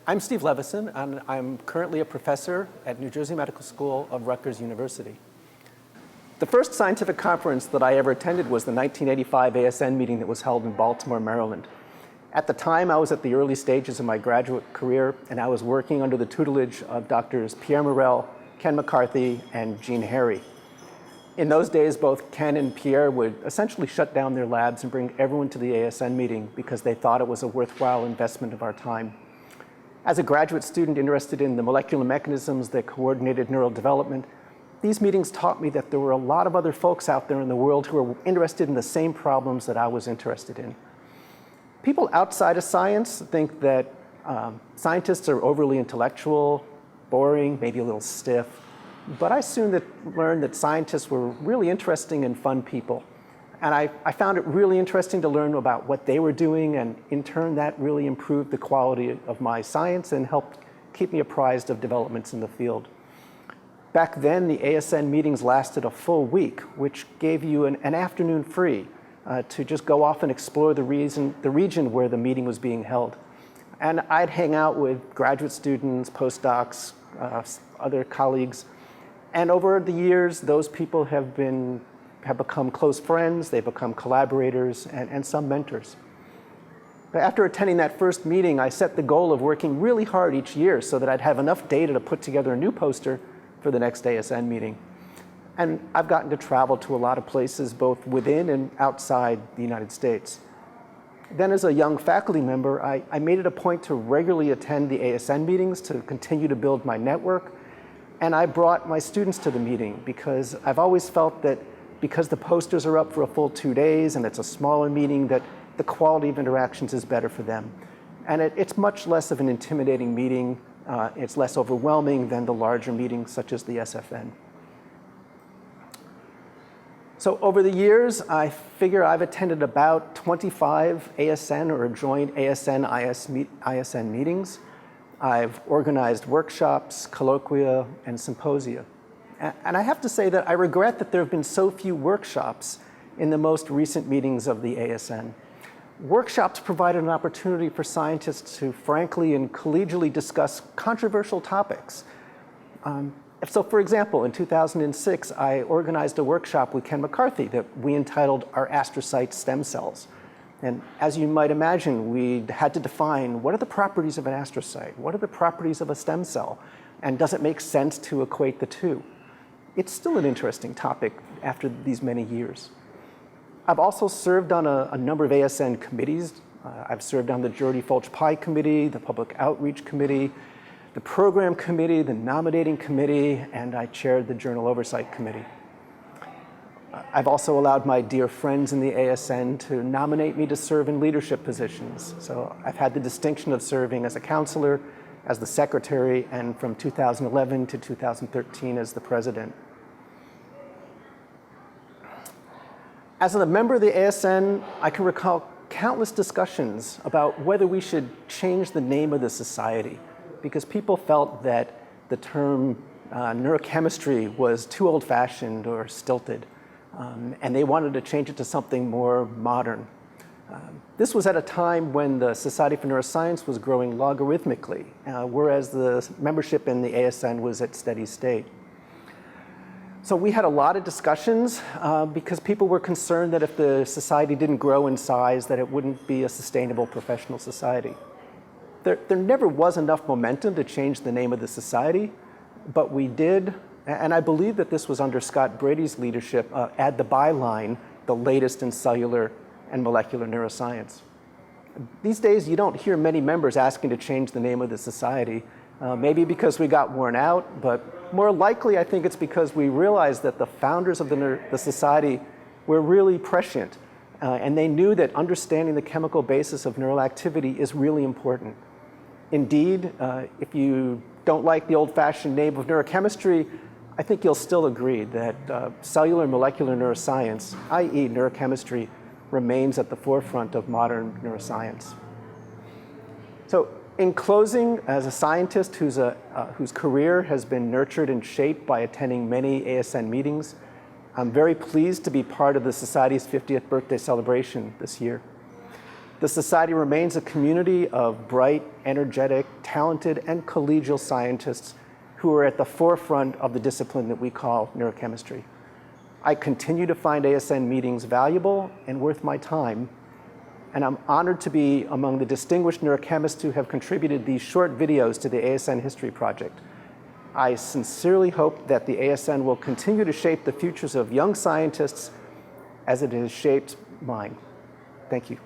I'm Steve Levison, and I'm currently a professor at New Jersey Medical School of Rutgers University. The first scientific conference that I ever attended was the 1985 ASN meeting that was held in Baltimore, Maryland. At the time, I was at the early stages of my graduate career, and I was working under the tutelage of Drs. Pierre Morel, Ken McCarthy, and Jean Harry. In those days, both Ken and Pierre would essentially shut down their labs and bring everyone to the ASN meeting because they thought it was a worthwhile investment of our time. As a graduate student interested in the molecular mechanisms that coordinated neural development, these meetings taught me that there were a lot of other folks out there in the world who were interested in the same problems that I was interested in. People outside of science think that scientists are overly intellectual, boring, maybe a little stiff, but I soon learned that scientists were really interesting and fun people. And I found it really interesting to learn about what they were doing, and in turn that really improved the quality of my science and helped keep me apprised of developments in the field. Back then, the ASN meetings lasted a full week, which gave you an afternoon free to just go off and explore the region where the meeting was being held. And I'd hang out with graduate students, postdocs, other colleagues, and over the years, those people have become close friends, they've become collaborators, and some mentors. But after attending that first meeting, I set the goal of working really hard each year so that I'd have enough data to put together a new poster for the next ASN meeting. And I've gotten to travel to a lot of places, both within and outside the United States. Then as a young faculty member, I made it a point to regularly attend the ASN meetings to continue to build my network. And I brought my students to the meeting because I've always felt that because the posters are up for a full 2 days and it's a smaller meeting, that the quality of interactions is better for them. And it's much less of an intimidating meeting. It's less overwhelming than the larger meetings such as the SFN. So over the years, I figure I've attended about 25 ASN or joint ASN/ISN meetings. I've organized workshops, colloquia, and symposia. And I have to say that I regret that there have been so few workshops in the most recent meetings of the ASN. Workshops provided an opportunity for scientists to frankly and collegially discuss controversial topics. So for example, in 2006, I organized a workshop with Ken McCarthy that we entitled Our Astrocyte Stem Cells. And as you might imagine, we had to define what are the properties of an astrocyte? What are the properties of a stem cell? And does it make sense to equate the two? It's still an interesting topic after these many years. I've also served on a number of ASN committees. I've served on the Geordie Fulch Pie Committee, the Public Outreach Committee, the Program Committee, the Nominating Committee, and I chaired the Journal Oversight Committee. I've also allowed my dear friends in the ASN to nominate me to serve in leadership positions. So I've had the distinction of serving as a counselor, as the secretary, and from 2011 to 2013 as the president. As a member of the ASN, I can recall countless discussions about whether we should change the name of the society, because people felt that the term neurochemistry was too old-fashioned or stilted, and they wanted to change it to something more modern. This was at a time when the Society for Neuroscience was growing logarithmically, whereas the membership in the ASN was at steady state. So we had a lot of discussions because people were concerned that if the society didn't grow in size, that it wouldn't be a sustainable professional society. There never was enough momentum to change the name of the society, but we did, and I believe that this was under Scott Brady's leadership, add the byline, the latest in cellular and molecular neuroscience. These days, you don't hear many members asking to change the name of the society, maybe because we got worn out, but more likely I think it's because we realized that the founders of the society were really prescient, and they knew that understanding the chemical basis of neural activity is really important. Indeed, if you don't like the old-fashioned name of neurochemistry, I think you'll still agree that cellular and molecular neuroscience, i.e. neurochemistry, remains at the forefront of modern neuroscience. So in closing, as a scientist whose career has been nurtured and shaped by attending many ASN meetings, I'm very pleased to be part of the Society's 50th birthday celebration this year. The Society remains a community of bright, energetic, talented, and collegial scientists who are at the forefront of the discipline that we call neurochemistry. I continue to find ASN meetings valuable and worth my time, and I'm honored to be among the distinguished neurochemists who have contributed these short videos to the ASN History Project. I sincerely hope that the ASN will continue to shape the futures of young scientists as it has shaped mine. Thank you.